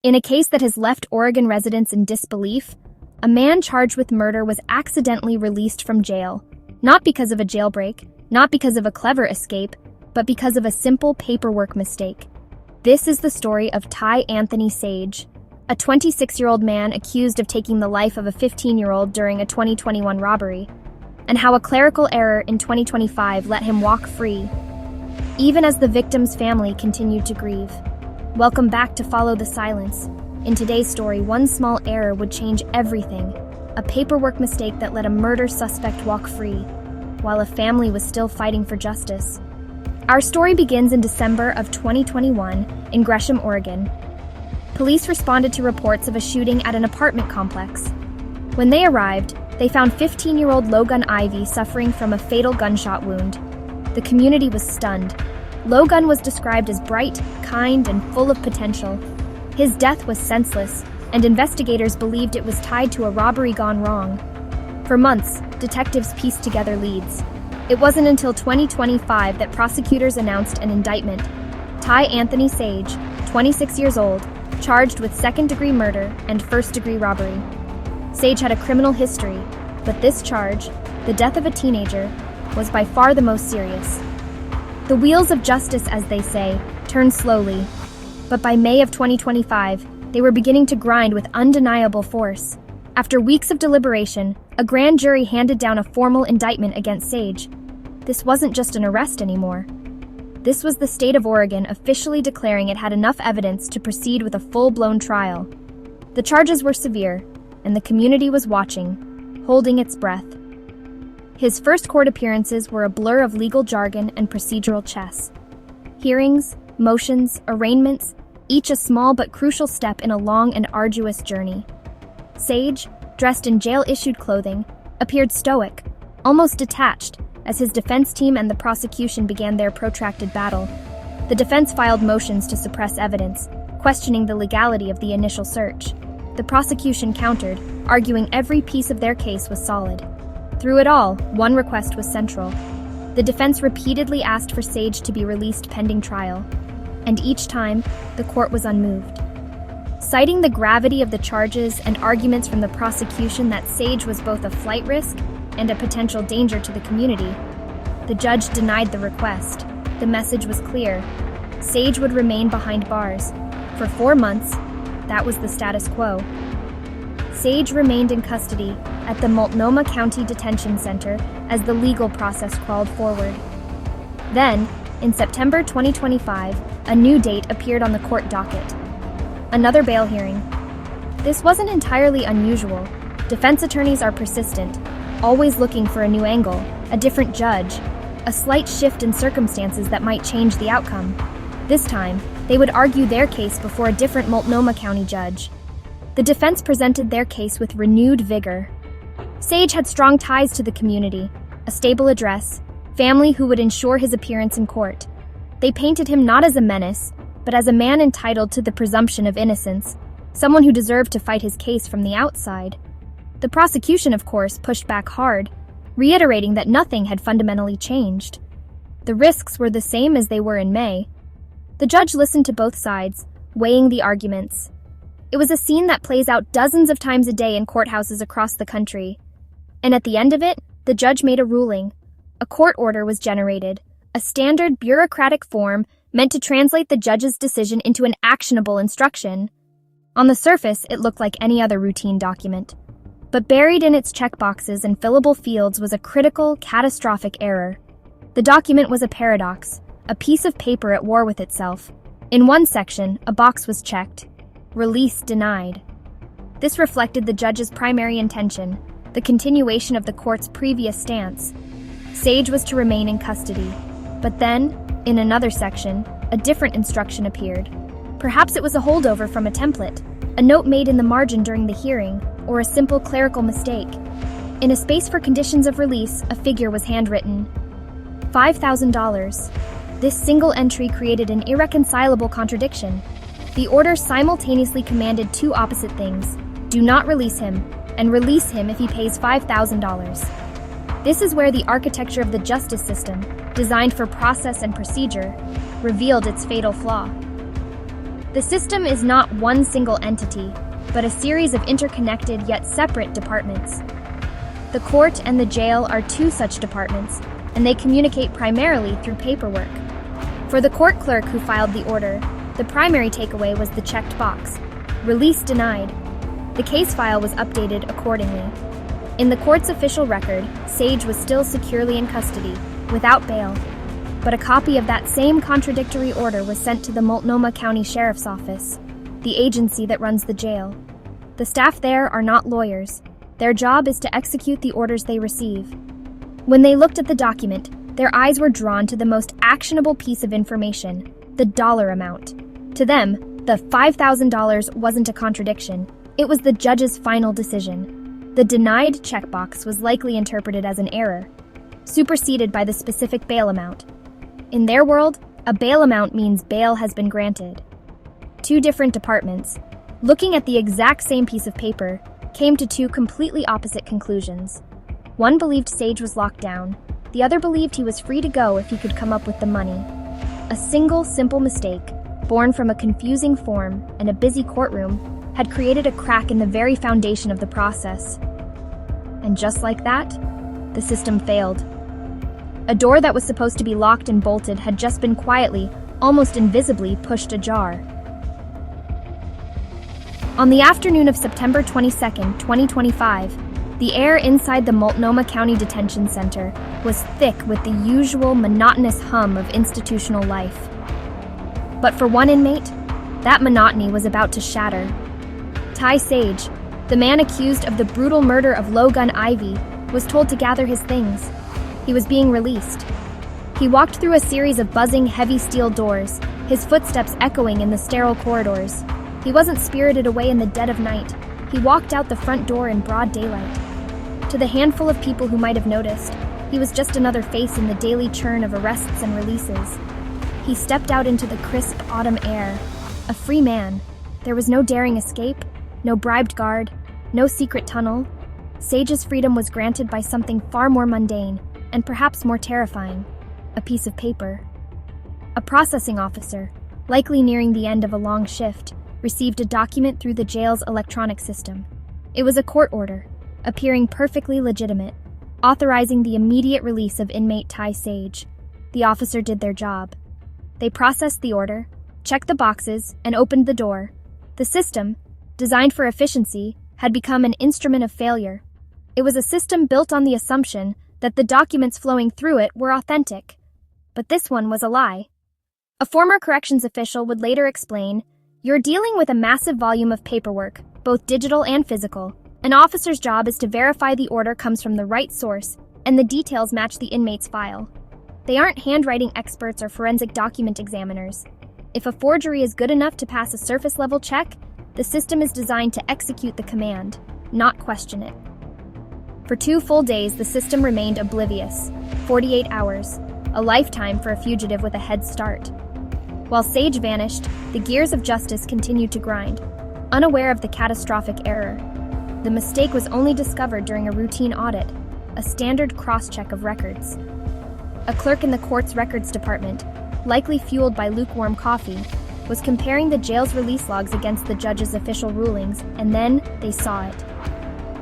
In a case that has left Oregon residents in disbelief, a man charged with murder was accidentally released from jail, not because of a jailbreak, not because of a clever escape, but because of a simple paperwork mistake. This is the story of Ty Anthony Sage, a 26-year-old man accused of taking the life of a 15-year-old during a 2021 robbery, and how a clerical error in 2025 let him walk free, even as the victim's family continued to grieve. Welcome back to Follow the Silence. In today's story, one small error would change everything. A paperwork mistake that let a murder suspect walk free, while a family was still fighting for justice. Our story begins in December of 2021 in Gresham, Oregon. Police responded to reports of a shooting at an apartment complex. When they arrived, they found 15-year-old Lowgunn Ivey suffering from a fatal gunshot wound. The community was stunned. Lowgunn was described as bright, kind, and full of potential. His death was senseless, and investigators believed it was tied to a robbery gone wrong. For months, detectives pieced together leads. It wasn't until 2025 that prosecutors announced an indictment. Ty Anthony Sage, 26 years old, charged with second-degree murder and first-degree robbery. Sage had a criminal history, but this charge, the death of a teenager, was by far the most serious. The wheels of justice, as they say, turn slowly. But by May of 2025, they were beginning to grind with undeniable force. After weeks of deliberation, a grand jury handed down a formal indictment against Sage. This wasn't just an arrest anymore. This was the state of Oregon officially declaring it had enough evidence to proceed with a full-blown trial. The charges were severe, and the community was watching, holding its breath. His first court appearances were a blur of legal jargon and procedural chess. Hearings, motions, arraignments, each a small but crucial step in a long and arduous journey. Sage, dressed in jail-issued clothing, appeared stoic, almost detached, as his defense team and the prosecution began their protracted battle. The defense filed motions to suppress evidence, questioning the legality of the initial search. The prosecution countered, arguing every piece of their case was solid. Through it all, one request was central. The defense repeatedly asked for Sage to be released pending trial, and each time, the court was unmoved. Citing the gravity of the charges and arguments from the prosecution that Sage was both a flight risk and a potential danger to the community, the judge denied the request. The message was clear. Sage would remain behind bars. For 4 months, that was the status quo. Sage remained in custody at the Multnomah County Detention Center as the legal process crawled forward. Then, in September 2025, a new date appeared on the court docket. Another bail hearing. This wasn't entirely unusual. Defense attorneys are persistent, always looking for a new angle, a different judge, a slight shift in circumstances that might change the outcome. This time, they would argue their case before a different Multnomah County judge. The defense presented their case with renewed vigor. Sage had strong ties to the community, a stable address, family who would ensure his appearance in court. They painted him not as a menace, but as a man entitled to the presumption of innocence, someone who deserved to fight his case from the outside. The prosecution, of course, pushed back hard, reiterating that nothing had fundamentally changed. The risks were the same as they were in May. The judge listened to both sides, weighing the arguments. It was a scene that plays out dozens of times a day in courthouses across the country. And at the end of it, the judge made a ruling. A court order was generated, a standard bureaucratic form meant to translate the judge's decision into an actionable instruction. On the surface, it looked like any other routine document. But buried in its checkboxes and fillable fields was a critical, catastrophic error. The document was a paradox, a piece of paper at war with itself. In one section, a box was checked. Release denied. This reflected the judge's primary intention, the continuation of the court's previous stance. Sage was to remain in custody. But then, in another section, a different instruction appeared. Perhaps it was a holdover from a template, a note made in the margin during the hearing, or a simple clerical mistake. In a space for conditions of release, a figure was handwritten. $5,000. This single entry created an irreconcilable contradiction. The order simultaneously commanded two opposite things: do not release him, and release him if he pays $5,000. This is where the architecture of the justice system, designed for process and procedure, revealed its fatal flaw. The system is not one single entity, but a series of interconnected yet separate departments. The court and the jail are two such departments, and they communicate primarily through paperwork. For the court clerk who filed the order, the primary takeaway was the checked box, "Release denied." The case file was updated accordingly. In the court's official record, Sage was still securely in custody, without bail. But a copy of that same contradictory order was sent to the Multnomah County Sheriff's Office, the agency that runs the jail. The staff there are not lawyers. Their job is to execute the orders they receive. When they looked at the document, their eyes were drawn to the most actionable piece of information, the dollar amount. To them, the $5,000 wasn't a contradiction. It was the judge's final decision. The denied checkbox was likely interpreted as an error, superseded by the specific bail amount. In their world, a bail amount means bail has been granted. Two different departments, looking at the exact same piece of paper, came to two completely opposite conclusions. One believed Sage was locked down. The other believed he was free to go if he could come up with the money. A single, simple mistake, born from a confusing form and a busy courtroom, had created a crack in the very foundation of the process. And just like that, the system failed. A door that was supposed to be locked and bolted had just been quietly, almost invisibly, pushed ajar. On the afternoon of September 22, 2025, the air inside the Multnomah County Detention Center was thick with the usual monotonous hum of institutional life. But for one inmate, that monotony was about to shatter. Ty Sage, the man accused of the brutal murder of Lowgunn Ivey, was told to gather his things. He was being released. He walked through a series of buzzing, heavy steel doors, his footsteps echoing in the sterile corridors. He wasn't spirited away in the dead of night. He walked out the front door in broad daylight. To the handful of people who might have noticed, he was just another face in the daily churn of arrests and releases. He stepped out into the crisp autumn air, a free man. There was no daring escape, no bribed guard, no secret tunnel. Sage's freedom was granted by something far more mundane, and perhaps more terrifying, a piece of paper. A processing officer, likely nearing the end of a long shift, received a document through the jail's electronic system. It was a court order, appearing perfectly legitimate, authorizing the immediate release of inmate Ty Sage. The officer did their job. They processed the order, checked the boxes, and opened the door. The system, designed for efficiency, had become an instrument of failure. It was a system built on the assumption that the documents flowing through it were authentic. But this one was a lie. A former corrections official would later explain, "You're dealing with a massive volume of paperwork, both digital and physical. An officer's job is to verify the order comes from the right source and the details match the inmate's file. They aren't handwriting experts or forensic document examiners. If a forgery is good enough to pass a surface-level check, the system is designed to execute the command, not question it." For 2 full days, the system remained oblivious. 48 hours, a lifetime for a fugitive with a head start. While Sage vanished, the gears of justice continued to grind, unaware of the catastrophic error. The mistake was only discovered during a routine audit, a standard cross-check of records. A clerk in the court's records department, likely fueled by lukewarm coffee, was comparing the jail's release logs against the judge's official rulings, and then they saw it.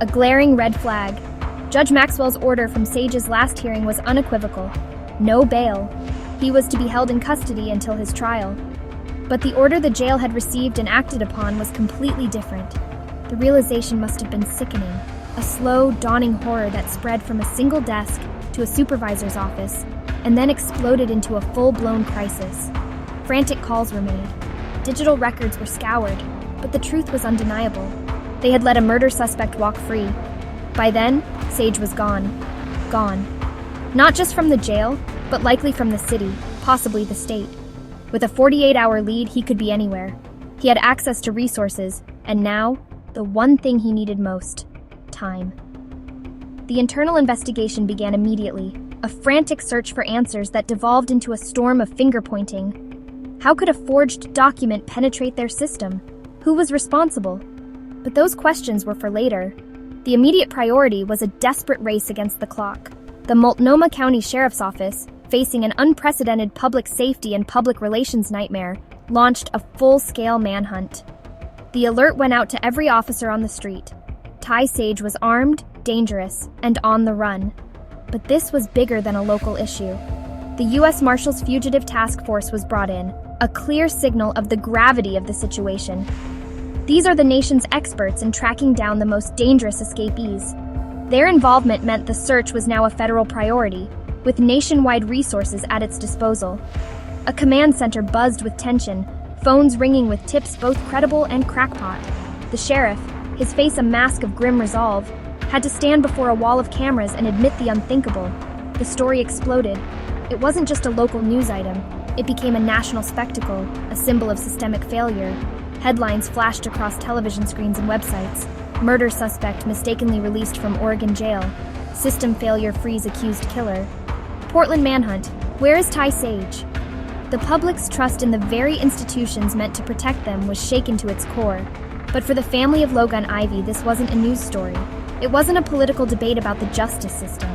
A glaring red flag. Judge Maxwell's order from Sage's last hearing was unequivocal. No bail. He was to be held in custody until his trial. But the order the jail had received and acted upon was completely different. The realization must have been sickening, a slow, dawning horror that spread from a single desk to a supervisor's office, and then exploded into a full-blown crisis. Frantic calls were made. Digital records were scoured, but the truth was undeniable. They had let a murder suspect walk free. By then, Sage was gone. Gone. Not just from the jail, but likely from the city, possibly the state. With a 48-hour lead, he could be anywhere. He had access to resources, and now, the one thing he needed most: time. The internal investigation began immediately, a frantic search for answers that devolved into a storm of finger-pointing. How could a forged document penetrate their system? Who was responsible? But those questions were for later. The immediate priority was a desperate race against the clock. The Multnomah County Sheriff's Office, facing an unprecedented public safety and public relations nightmare, launched a full-scale manhunt. The alert went out to every officer on the street. Ty Sage was armed, dangerous, and on the run. But this was bigger than a local issue. The U.S. Marshals Fugitive Task Force was brought in, a clear signal of the gravity of the situation. These are the nation's experts in tracking down the most dangerous escapees. Their involvement meant the search was now a federal priority, with nationwide resources at its disposal. A command center buzzed with tension, phones ringing with tips both credible and crackpot. The sheriff, his face a mask of grim resolve, had to stand before a wall of cameras and admit the unthinkable. The story exploded. It wasn't just a local news item. It became a national spectacle, a symbol of systemic failure. Headlines flashed across television screens and websites. Murder suspect mistakenly released from Oregon jail. System failure frees accused killer. Portland manhunt. Where is Ty Sage? The public's trust in the very institutions meant to protect them was shaken to its core. But for the family of Lowgunn Ivey, this wasn't a news story. It wasn't a political debate about the justice system.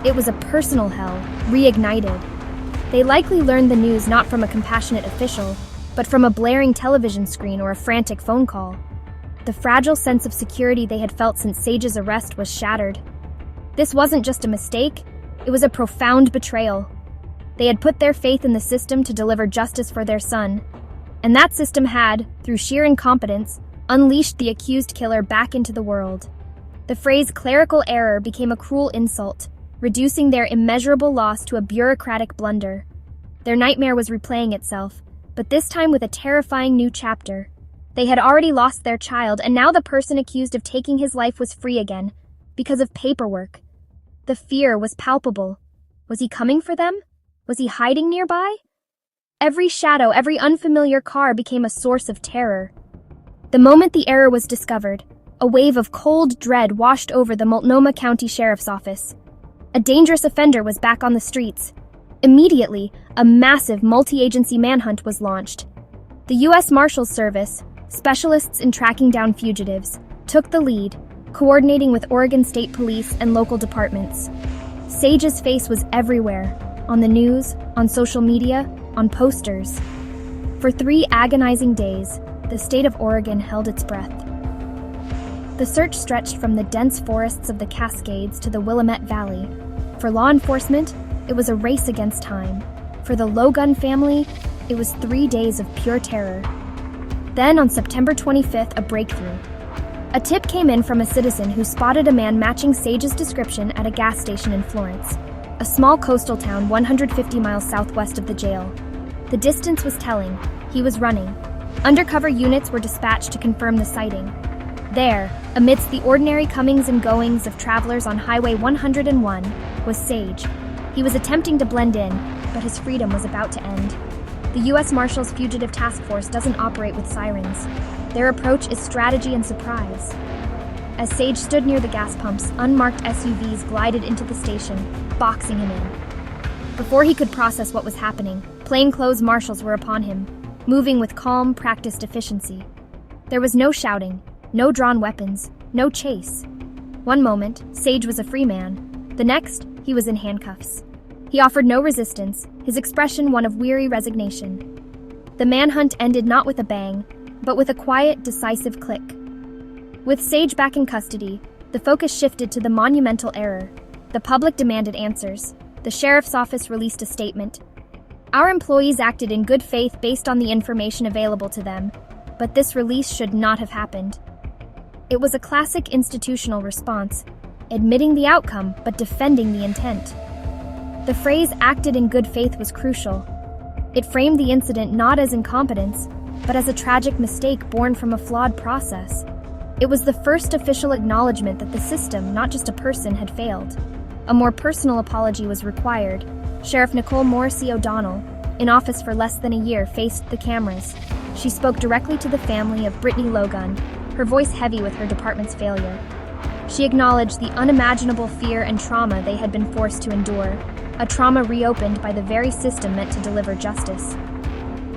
It was a personal hell, reignited. They likely learned the news not from a compassionate official, but from a blaring television screen or a frantic phone call. The fragile sense of security they had felt since Sage's arrest was shattered. This wasn't just a mistake, it was a profound betrayal. They had put their faith in the system to deliver justice for their son, and that system had, through sheer incompetence, unleashed the accused killer back into the world. The phrase clerical error became a cruel insult, reducing their immeasurable loss to a bureaucratic blunder. Their nightmare was replaying itself, but this time with a terrifying new chapter. They had already lost their child, and now the person accused of taking his life was free again, because of paperwork. The fear was palpable. Was he coming for them? Was he hiding nearby? Every shadow, every unfamiliar car became a source of terror. The moment the error was discovered, a wave of cold dread washed over the Multnomah County Sheriff's Office. A dangerous offender was back on the streets. Immediately, a massive multi-agency manhunt was launched. The U.S. Marshals Service, specialists in tracking down fugitives, took the lead, coordinating with Oregon State Police and local departments. Sage's face was everywhere, on the news, on social media, on posters. For 3 agonizing days, the state of Oregon held its breath. The search stretched from the dense forests of the Cascades to the Willamette Valley. For law enforcement, it was a race against time. For the Lowgunn family, it was 3 days of pure terror. Then, on September 25th, a breakthrough. A tip came in from a citizen who spotted a man matching Sage's description at a gas station in Florence, a small coastal town 150 miles southwest of the jail. The distance was telling. He was running. Undercover units were dispatched to confirm the sighting. There, amidst the ordinary comings and goings of travelers on Highway 101, was Sage. He was attempting to blend in, but his freedom was about to end. The U.S. Marshals Fugitive Task Force doesn't operate with sirens. Their approach is strategy and surprise. As Sage stood near the gas pumps, unmarked SUVs glided into the station, boxing him in. Before he could process what was happening, plainclothes marshals were upon him, moving with calm, practiced efficiency. There was no shouting, no drawn weapons, no chase. One moment, Sage was a free man. The next, he was in handcuffs. He offered no resistance, his expression one of weary resignation. The manhunt ended not with a bang, but with a quiet, decisive click. With Sage back in custody, the focus shifted to the monumental error. The public demanded answers. The sheriff's office released a statement. Our employees acted in good faith based on the information available to them, but this release should not have happened. It was a classic institutional response, admitting the outcome but defending the intent. The phrase acted in good faith was crucial. It framed the incident not as incompetence, but as a tragic mistake born from a flawed process. It was the first official acknowledgement that the system, not just a person, had failed. A more personal apology was required. Sheriff Nicole Morrissey O'Donnell, in office for less than a year, faced the cameras. She spoke directly to the family of Brittany Lowgunn, her voice heavy with her department's failure. She acknowledged the unimaginable fear and trauma they had been forced to endure, a trauma reopened by the very system meant to deliver justice.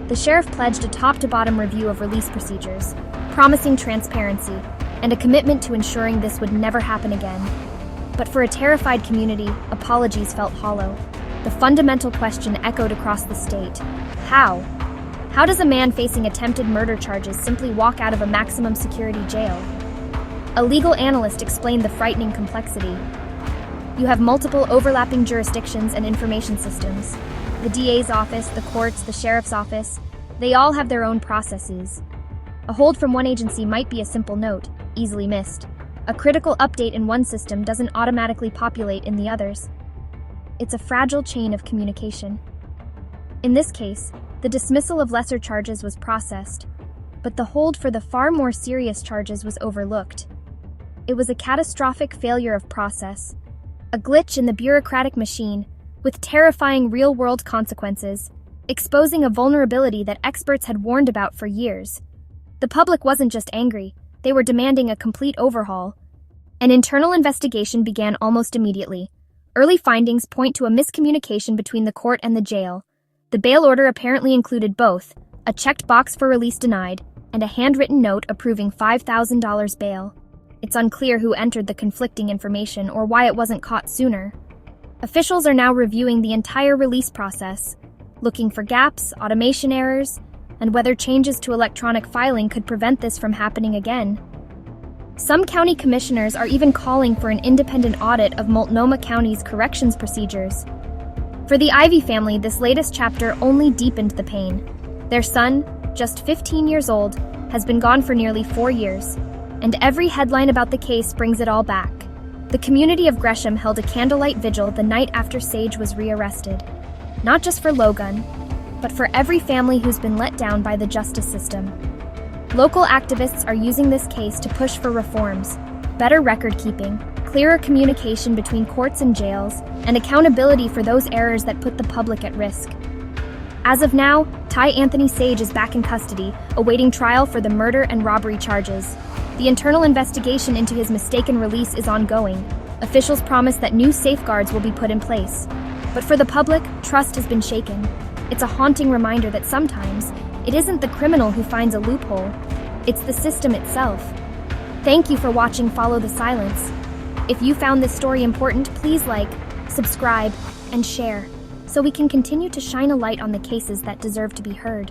The sheriff pledged a top-to-bottom review of release procedures, promising transparency and a commitment to ensuring this would never happen again. But for a terrified community, apologies felt hollow. The fundamental question echoed across the state. How? How does a man facing attempted murder charges simply walk out of a maximum security jail? A legal analyst explained the frightening complexity. You have multiple overlapping jurisdictions and information systems. The DA's office, the courts, the sheriff's office, they all have their own processes. A hold from one agency might be a simple note, easily missed. A critical update in one system doesn't automatically populate in the others. It's a fragile chain of communication. In this case, the dismissal of lesser charges was processed, but the hold for the far more serious charges was overlooked. It was a catastrophic failure of process, a glitch in the bureaucratic machine with terrifying real-world consequences, exposing a vulnerability that experts had warned about for years. The public wasn't just angry, they were demanding a complete overhaul. An internal investigation began almost immediately. Early findings point to a miscommunication between the court and the jail. The bail order apparently included both, a checked box for release denied, and a handwritten note approving $5,000 bail. It's unclear who entered the conflicting information or why it wasn't caught sooner. Officials are now reviewing the entire release process, looking for gaps, automation errors, and whether changes to electronic filing could prevent this from happening again. Some county commissioners are even calling for an independent audit of Multnomah County's corrections procedures. For the Ivey family, this latest chapter only deepened the pain. Their son, just 15 years old, has been gone for nearly 4 years, and every headline about the case brings it all back. The community of Gresham held a candlelight vigil the night after Sage was rearrested, not just for Lowgunn, but for every family who's been let down by the justice system. Local activists are using this case to push for reforms, better record-keeping, clearer communication between courts and jails, and accountability for those errors that put the public at risk. As of now, Ty Anthony Sage is back in custody, awaiting trial for the murder and robbery charges. The internal investigation into his mistaken release is ongoing. Officials promise that new safeguards will be put in place. But for the public, trust has been shaken. It's a haunting reminder that sometimes it isn't the criminal who finds a loophole, it's the system itself. Thank you for watching Follow the Silence. If you found this story important, please like, subscribe, and share, so we can continue to shine a light on the cases that deserve to be heard.